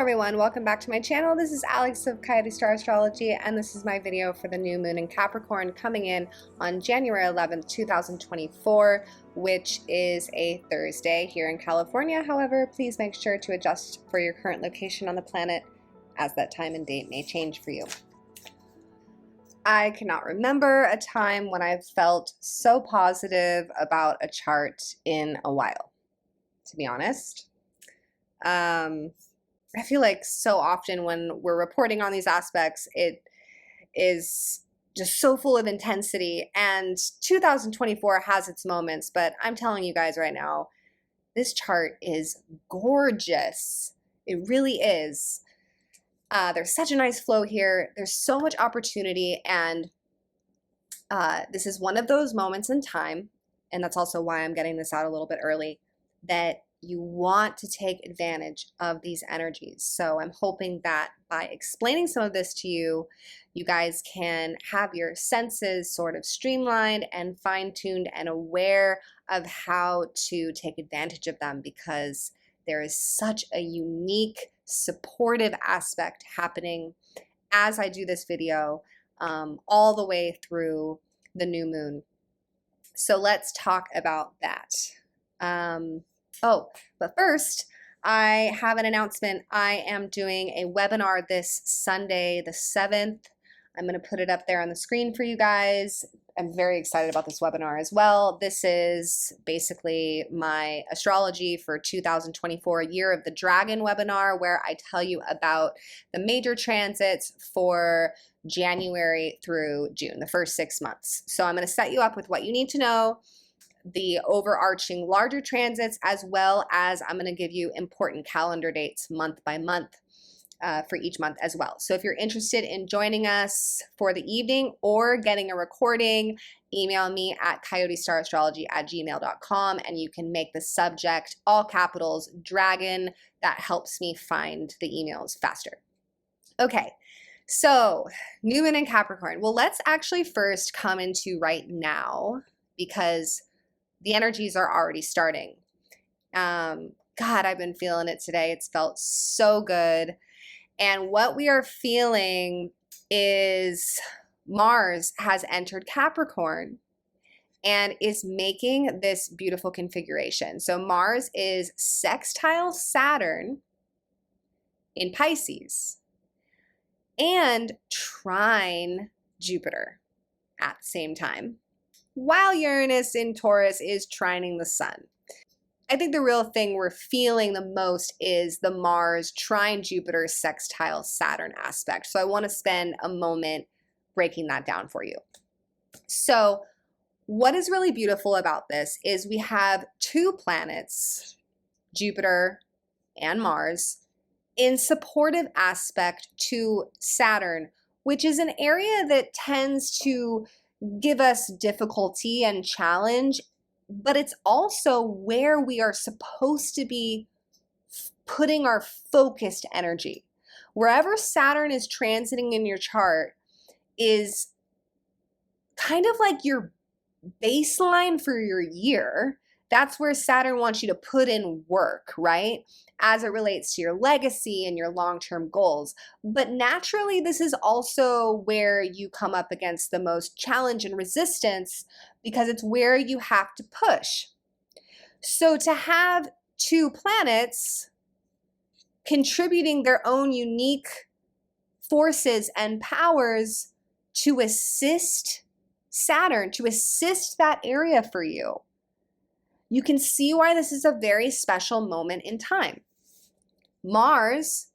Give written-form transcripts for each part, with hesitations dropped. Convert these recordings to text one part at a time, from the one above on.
everyone, welcome back to my channel. This is Alex of coyotestarastrology, and this is my video for the new moon in Capricorn coming in on January 11th, 2024, which is a Thursday here in California. However, please make sure to adjust for your current location on the planet, as that time and date may change for you. I cannot remember a time when I've felt so positive about a chart in a while, to be honest. I feel like so often when we're reporting on these aspects, it is just so full of intensity, and 2024 has its moments, but I'm telling you guys right now, this chart is gorgeous. It really is. There's such a nice flow here. There's so much opportunity, and this is one of those moments in time, and that's also why I'm getting this out a little bit early, that you want to take advantage of these energies. So I'm hoping that by explaining some of this to you, you guys can have your senses sort of streamlined and fine-tuned and aware of how to take advantage of them, because there is such a unique, supportive aspect happening as I do this video all the way through the new moon. So let's talk about that. But first, I have an announcement. I am doing a webinar this Sunday, the 7th. I'm going to put it up there on the screen for you guys. I'm very excited about this webinar as well. This is basically my astrology for 2024, Year of the Dragon webinar, where I tell you about the major transits for January through June, the first 6 months. So I'm going to set you up with what you need to know, the overarching larger transits, as well as I'm going to give you important calendar dates month by month for each month as well. So if you're interested in joining us for the evening or getting a recording, email me at coyotestarastrology@gmail.com, and you can make the subject all capitals dragon. That helps me find the emails faster. Okay, so new moon in Capricorn. Well, let's actually first come into right now, because the energies are already starting. God, I've been feeling it today. It's felt so good. And what we are feeling is Mars has entered Capricorn and is making this beautiful configuration. So Mars is sextile Saturn in Pisces and trine Jupiter at the same time, while Uranus in Taurus is trining the sun. I think the real thing we're feeling the most is the Mars trine Jupiter sextile Saturn aspect. So I want to spend a moment breaking that down for you. So what is really beautiful about this is we have two planets, Jupiter and Mars, in supportive aspect to Saturn, which is an area that tends to give us difficulty and challenge, but it's also where we are supposed to be putting our focused energy. Wherever Saturn is transiting in your chart is kind of like your baseline for your year. That's where Saturn wants you to put in work, right? As it relates to your legacy and your long-term goals. But naturally, this is also where you come up against the most challenge and resistance, because it's where you have to push. So to have two planets contributing their own unique forces and powers to assist Saturn, to assist that area for you, you can see why this is a very special moment in time. Mars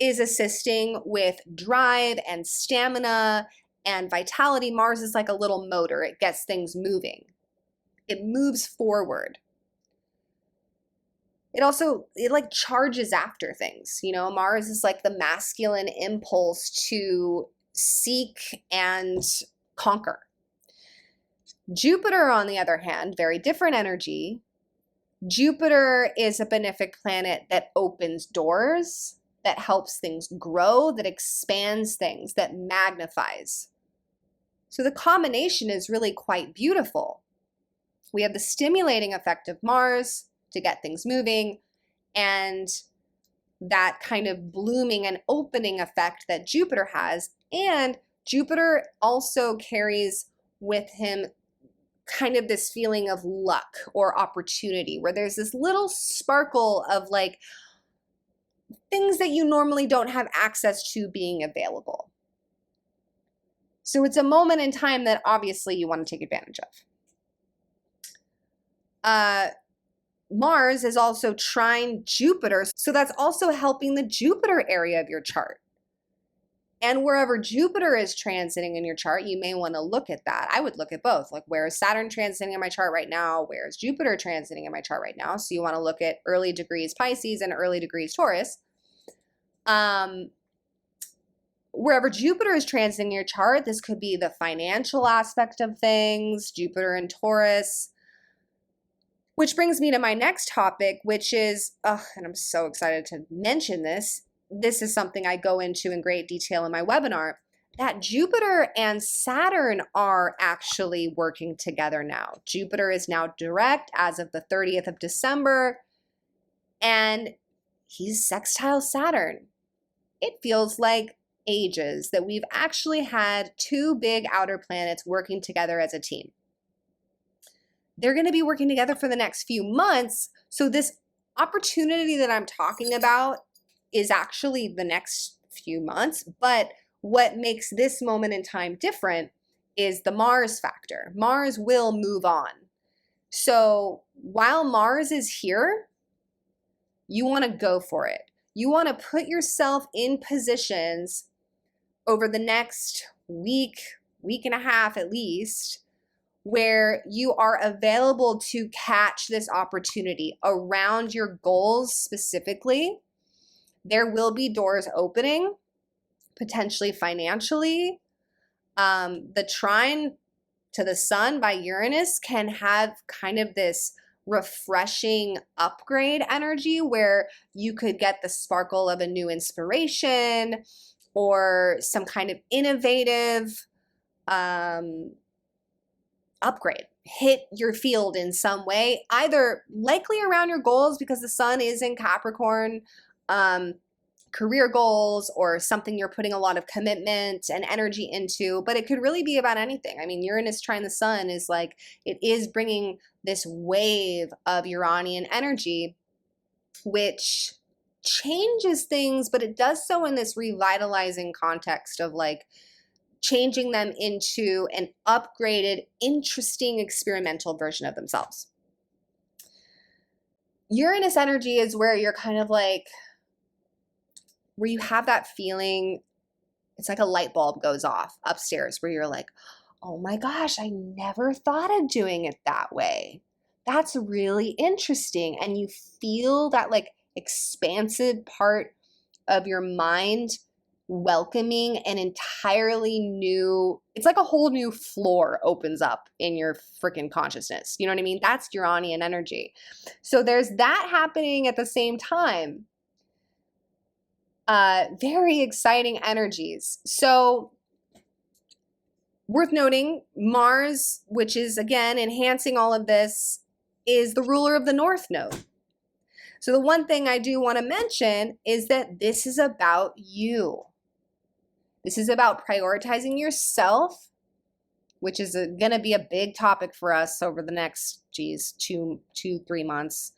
is assisting with drive and stamina and vitality. Mars is like a little motor. It gets things moving. It moves forward. It like charges after things. You know, Mars is like the masculine impulse to seek and conquer. Jupiter, on the other hand, very different energy. Jupiter is a benefic planet that opens doors, that helps things grow, that expands things, that magnifies. So the combination is really quite beautiful. We have the stimulating effect of Mars to get things moving, and that kind of blooming and opening effect that Jupiter has. And Jupiter also carries with him kind of this feeling of luck or opportunity, where there's this little sparkle of like things that you normally don't have access to being available. So it's a moment in time that obviously you want to take advantage of. Mars is also trine Jupiter, so that's also helping the Jupiter area of your chart. And wherever Jupiter is transiting in your chart, you may want to look at that. I would look at both. Like, where is Saturn transiting in my chart right now? Where is Jupiter transiting in my chart right now? So you want to look at early degrees Pisces and early degrees Taurus. Wherever Jupiter is transiting in your chart, this could be the financial aspect of things, Jupiter and Taurus. Which brings me to my next topic, which is, and I'm so excited to mention this. This is something I go into in great detail in my webinar, that Jupiter and Saturn are actually working together now. Jupiter is now direct as of the 30th of December, and he's sextile Saturn. It feels like ages that we've actually had two big outer planets working together as a team. They're going to be working together for the next few months. So this opportunity that I'm talking about is actually the next few months. But what makes this moment in time different is the Mars factor. Mars will move on. So while Mars is here, you want to go for it. You want to put yourself in positions over the next week, week and a half at least, where you are available to catch this opportunity around your goals specifically. There will be doors opening, potentially financially. The trine to the sun by Uranus can have kind of this refreshing upgrade energy where you could get the sparkle of a new inspiration or some kind of innovative upgrade hit your field in some way, either likely around your goals because the sun is in Capricorn, career goals, or something you're putting a lot of commitment and energy into, but it could really be about anything. I mean, Uranus trine the sun is like, it is bringing this wave of Uranian energy, which changes things, but it does so in this revitalizing context of like changing them into an upgraded, interesting, experimental version of themselves. Uranus energy is where you're kind of like, where you have that feeling, it's like a light bulb goes off upstairs where you're like, oh my gosh, I never thought of doing it that way. That's really interesting. And you feel that like expansive part of your mind welcoming an entirely new, it's like a whole new floor opens up in your freaking consciousness. You know what I mean? That's Uranian energy. So there's that happening at the same time. Very exciting energies. So worth noting, Mars, which is again enhancing all of this, is the ruler of the North Node. So the one thing I do want to mention is that this is about you. This is about prioritizing yourself, which is going to be a big topic for us over the next, 2-3 months.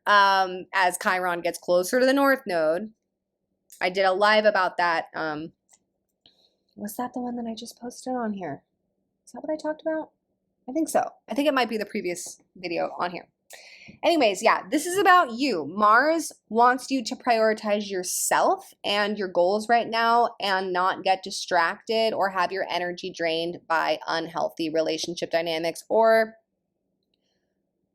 As Chiron gets closer to the North Node. I did a live about that. Was that the one that I just posted on here? Is that what I talked about? I think so. I think it might be the previous video on here. Anyways, yeah, this is about you. Mars wants you to prioritize yourself and your goals right now and not get distracted or have your energy drained by unhealthy relationship dynamics or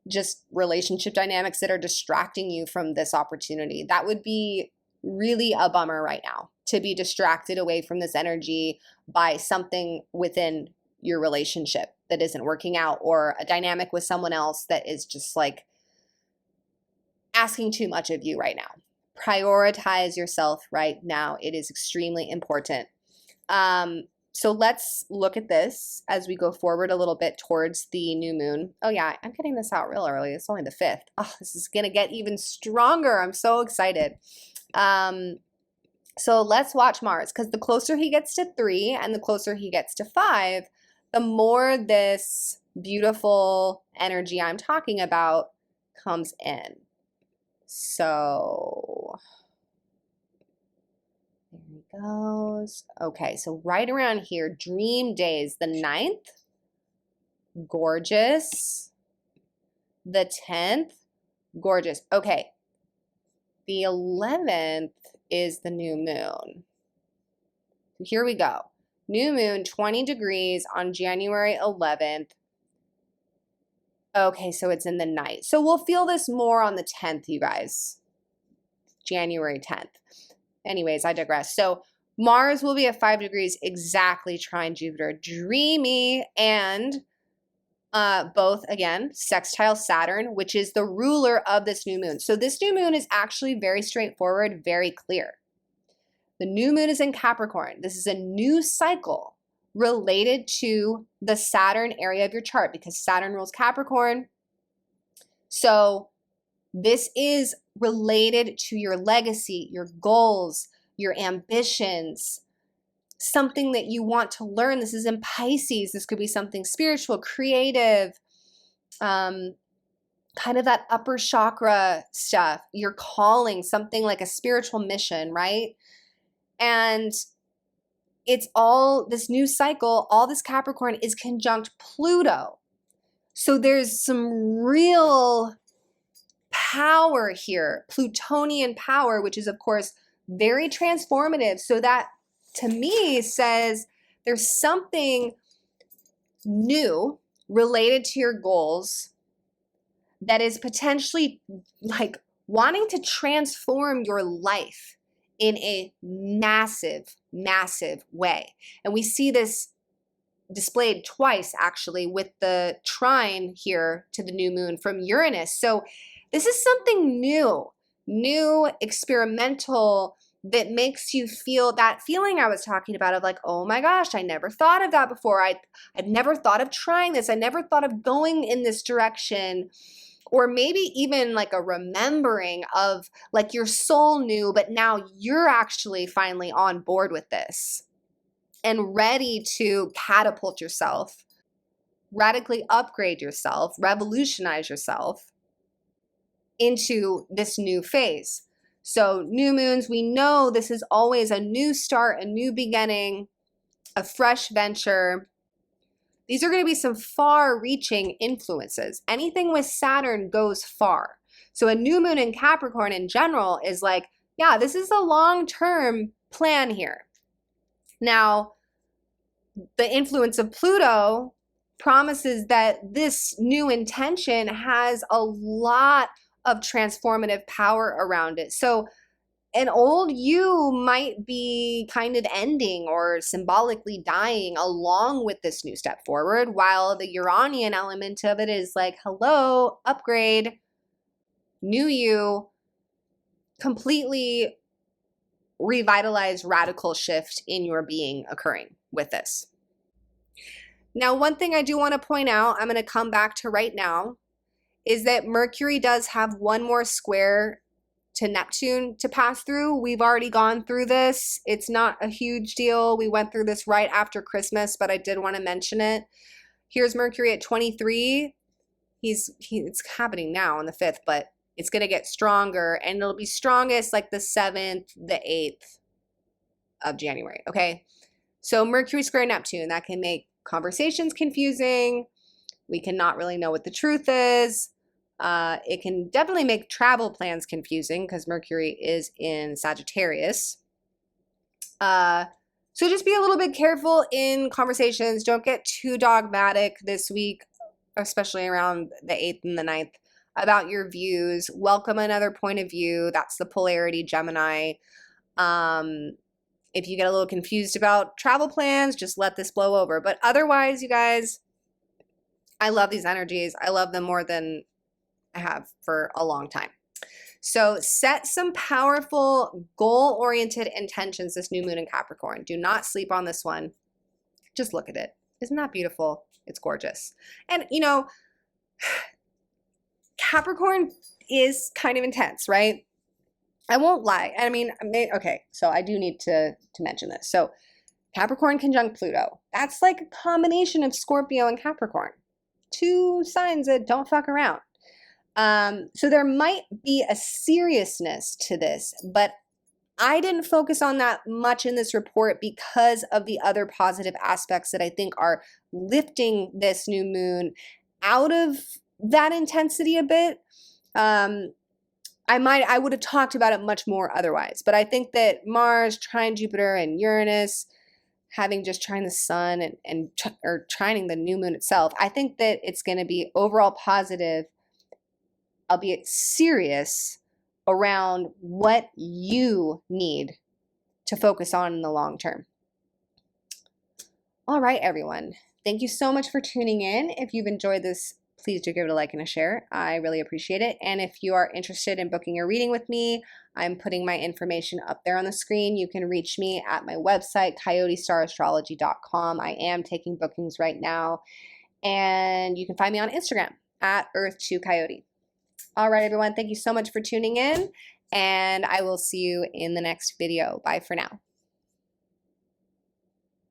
just relationship dynamics that are distracting you from this opportunity. That would be really a bummer right now, to be distracted away from this energy by something within your relationship that isn't working out, or a dynamic with someone else that is just like asking too much of you right now. Prioritize yourself right now. It is extremely important. So let's look at this as we go forward a little bit towards the new moon. Oh yeah, I'm getting this out real early. It's only the 5th. Oh, this is gonna get even stronger. I'm so excited. So let's watch Mars, because the closer he gets to 3 and the closer he gets to 5, the more this beautiful energy I'm talking about comes in. So there he goes. Okay, so right around here, dream days, the 9th, gorgeous. The 10th, gorgeous. Okay, the 11th is the new moon. So here we go. New moon, 20 degrees on January 11th. Okay, so it's in the night. So we'll feel this more on the 10th, you guys. January 10th. Anyways, I digress. So Mars will be at 5 degrees exactly trine Jupiter. Dreamy, and both, again, sextile Saturn, which is the ruler of this new moon. So this new moon is actually very straightforward, very clear. The new moon is in Capricorn. This is a new cycle related to the Saturn area of your chart, because Saturn rules Capricorn. So this is related to your legacy, your goals, your ambitions, something that you want to learn. This is in Pisces. This could be something spiritual, creative, kind of that upper chakra stuff, your calling, something like a spiritual mission, right? And it's all this new cycle, all this Capricorn is conjunct Pluto. So there's some real power here, Plutonian power, which is, of course, very transformative. So that, to me, says there's something new related to your goals that is potentially like wanting to transform your life in a massive, massive way. And we see this displayed twice, actually, with the trine here to the new moon from Uranus. So this is something new, experimental, that makes you feel that feeling I was talking about of like, oh my gosh, I never thought of that before. I'd never thought of trying this. I never thought of going in this direction. Or maybe even like a remembering of like your soul knew, but now you're actually finally on board with this and ready to catapult yourself, radically upgrade yourself, revolutionize yourself into this new phase. So new moons, we know this is always a new start, a new beginning, a fresh venture. These are going to be some far-reaching influences. Anything with Saturn goes far. So a new moon in Capricorn in general is like, yeah, this is a long-term plan here. Now, the influence of Pluto promises that this new intention has a lot of transformative power around it. So an old you might be kind of ending or symbolically dying along with this new step forward, while the Uranian element of it is like, hello, upgrade, new you, completely revitalized radical shift in your being occurring with this. Now, one thing I do want to point out, I'm going to come back to right now, is that Mercury does have one more square to Neptune to pass through. We've already gone through this. It's not a huge deal. We went through this right after Christmas, but I did want to mention it. Here's Mercury at 23. It's happening now on the 5th, but it's going to get stronger, and it'll be strongest like the 7th, the 8th of January, okay? So Mercury square Neptune, that can make conversations confusing. We cannot really know what the truth is. It can definitely make travel plans confusing because Mercury is in Sagittarius. So just be a little bit careful in conversations. Don't get too dogmatic this week, especially around the 8th and the 9th, about your views. Welcome another point of view. That's the polarity, Gemini. If you get a little confused about travel plans, just let this blow over. But otherwise, you guys, I love these energies. I love them more than I have for a long time. So set some powerful goal-oriented intentions this new moon in Capricorn. Do not sleep on this one. Just look at it. Isn't that beautiful? It's gorgeous. And you know, Capricorn is kind of intense, right? I won't lie. I mean, okay, so I do need to mention this. So Capricorn conjunct Pluto. That's like a combination of Scorpio and Capricorn. Two signs that don't fuck around. So there might be a seriousness to this, but I didn't focus on that much in this report because of the other positive aspects that I think are lifting this new moon out of that intensity a bit. I would have talked about it much more otherwise, but I think that Mars trine Jupiter and Uranus having just trine the sun or trining the new moon itself, I think that it's going to be overall positive, albeit serious, around what you need to focus on in the long term. All right, everyone. Thank you so much for tuning in. If you've enjoyed this, please do give it a like and a share. I really appreciate it. And if you are interested in booking a reading with me, I'm putting my information up there on the screen. You can reach me at my website, coyotestarastrology.com. I am taking bookings right now. And you can find me on Instagram at Earth2Coyote. All right, everyone. Thank you so much for tuning in, and I will see you in the next video. Bye for now.